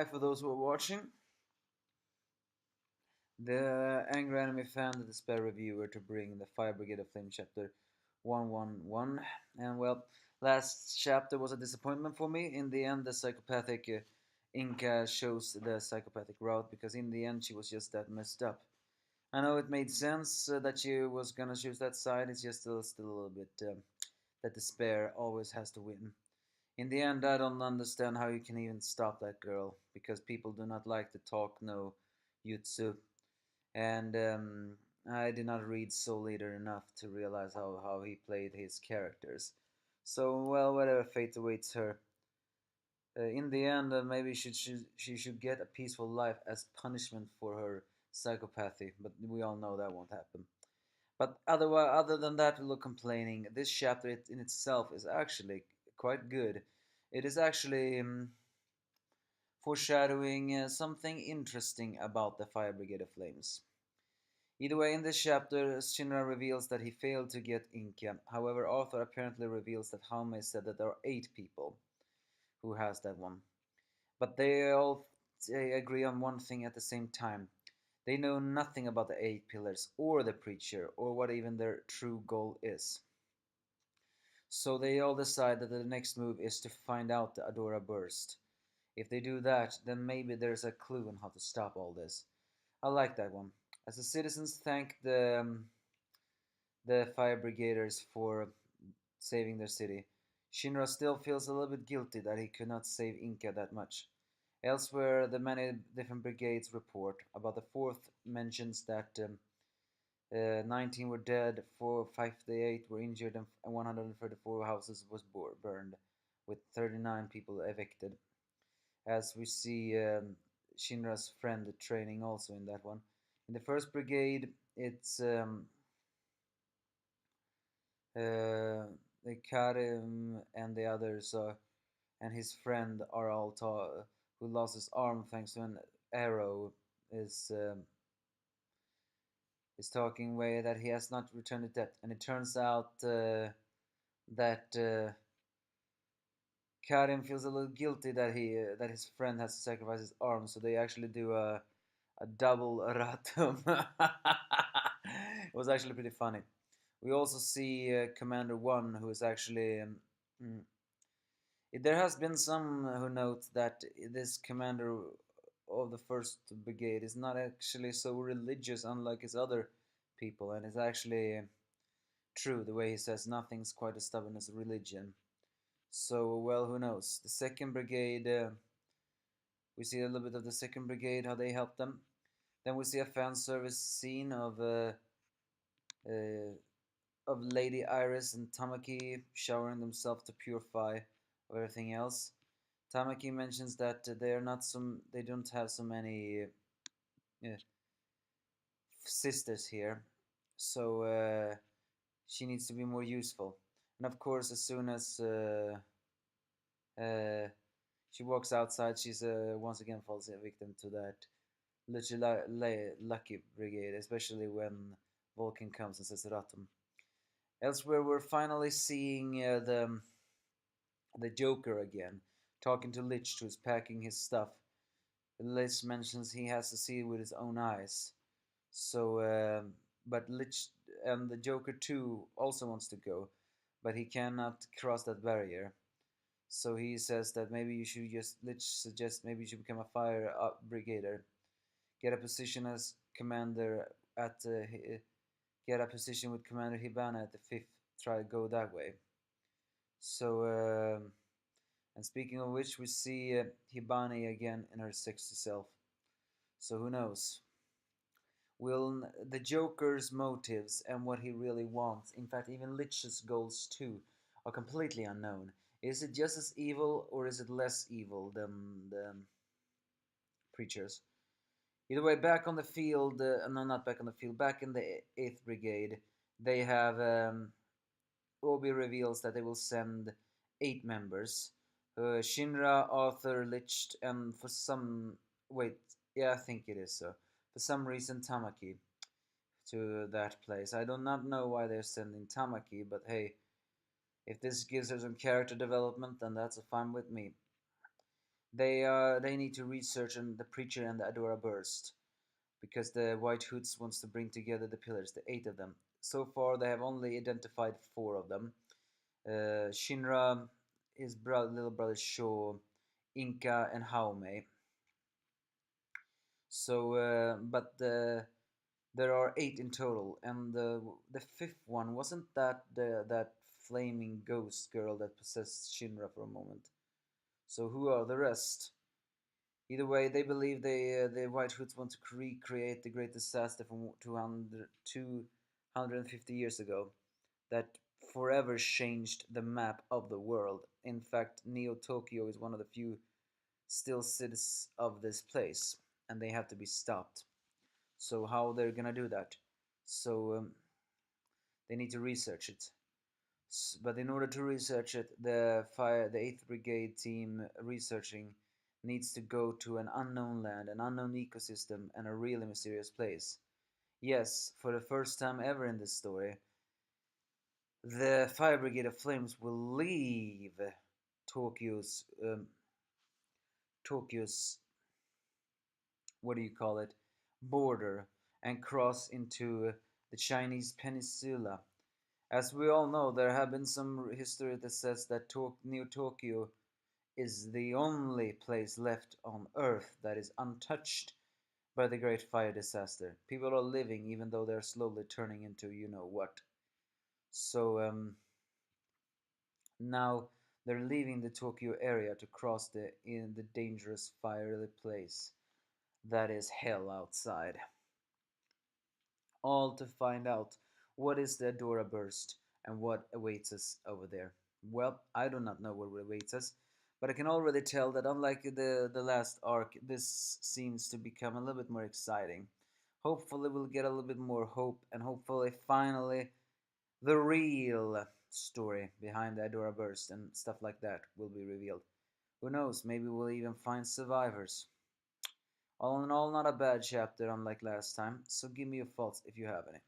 Hi for those who are watching. The angry anime fan, the despair reviewer to bring the Fire Brigade of Flame chapter 111. And well, last chapter was a disappointment for me. In the end, the psychopathic Inca chose the psychopathic route because in the end she was just that messed up. I know it made sense that she was gonna choose that side. It's just still a little bit that despair always has to win. In the end, I don't understand how you can even stop that girl because people do not like to talk no jutsu, and I did not read Soul Eater enough to realize how he played his characters. So, well, whatever fate awaits her. In the end, maybe she should get a peaceful life as punishment for her psychopathy, but we all know that won't happen. But other than that, we look complaining. This chapter in itself is actually quite good. It is actually foreshadowing something interesting about the Fire Brigade of Flames. Either way, in this chapter, Shinra reveals that he failed to get Inca. However, Arthur apparently reveals that Jaume said that there are 8 people who has that one. But they agree on one thing at the same time. They know nothing about the 8 pillars or the preacher or what even their true goal is. So they all decide that the next move is to find out the Adora burst. If they do that, then maybe there's a clue on how to stop all this. I like that one. As the citizens thank the fire brigaders for saving their city, Shinra still feels a little bit guilty that he could not save Inca that much. Elsewhere, the many different brigades report. About the fourth mentions that 19 were dead, 58 were injured, and 134 houses was burned, with 39 people evicted. As we see Shinra's friend training also in that one. In the first brigade, it's the Karim and the others, and his friend are all who lost his arm thanks to an arrow, is talking way that he has not returned to death, and it turns out that Karim feels a little guilty that that his friend has to sacrifice his arm, so they actually do a double ratum. It was actually pretty funny. We also see Commander One, who is actually. Mm, there has been some who note that this commander of the first brigade is not actually so religious, unlike his other people, and it's actually true the way he says nothing's quite as stubborn as religion. So, well, who knows? The second brigade, we see a little bit of the second brigade, how they help them. Then we see a fan service scene uh, of Lady Iris and Tamaki showering themselves to purify of everything else. Tamaki mentions that they don't have so many uh, sisters here, so she needs to be more useful. And of course, as soon as uh, she walks outside, she's once again falls a victim to that literally lucky brigade, especially when Vulcan comes and says Ratum. Elsewhere, we're finally seeing the Joker again, talking to Lich, who's packing his stuff. Lich mentions he has to see it with his own eyes. So, but Lich and the Joker too also wants to go, but he cannot cross that barrier. So he says that maybe you should just Lich suggests maybe you should become a fire brigader, get a position as commander at get a position with Commander Hibana at the fifth. Try to go that way. So, and speaking of which, we see Hibani again in her sexy self. So who knows? Will the Joker's motives and what he really wants, in fact, even Lich's goals too, are completely unknown. Is it just as evil or is it less evil than the preachers? Either way, back on the field, no, not back on the field, back in the 8th Brigade, they have Obi reveals that they will send 8 members. Shinra, Arthur, Lich, and for some... Wait, yeah, I think it is so. For some reason, Tamaki to that place. I do not know why they're sending Tamaki, but hey, if this gives her some character development, then that's fine with me. They need to research on the preacher and the Adora burst because the White Hoods wants to bring together the pillars, the eight of them. So far, they have only identified four of them: Shinra, his little brother Sho, Inca, and Haume. So, there are eight in total, and the fifth one wasn't that flaming ghost girl that possessed Shinra for a moment. So who are the rest? Either way, they believe the White Hoods want to recreate the great disaster from 250 years ago that forever changed the map of the world. In fact, Neo Tokyo is one of the few still cities of this place, and they have to be stopped. So how they're gonna do that? So they need to research it. But in order to research it, the Eighth Brigade team researching needs to go to an unknown land, an unknown ecosystem, and a really mysterious place. Yes, for the first time ever in this story, the Fire Brigade of Flames will leave Tokyo's Tokyo's what do you call it border and cross into the Chinese peninsula. As we all know, there have been some history that says that New Tokyo is the only place left on Earth that is untouched by the Great Fire disaster. People are living even though they're slowly turning into you know what. So now they're leaving the Tokyo area to cross the dangerous fiery place that is hell outside. All to find out what is the Adora burst and what awaits us over there. Well, I do not know what awaits us, but I can already tell that unlike the last arc, this seems to become a little bit more exciting. Hopefully, we'll get a little bit more hope, and hopefully, finally, the real story behind the Adora burst and stuff like that will be revealed. Who knows? Maybe we'll even find survivors. All in all, not a bad chapter unlike last time, so give me your thoughts if you have any.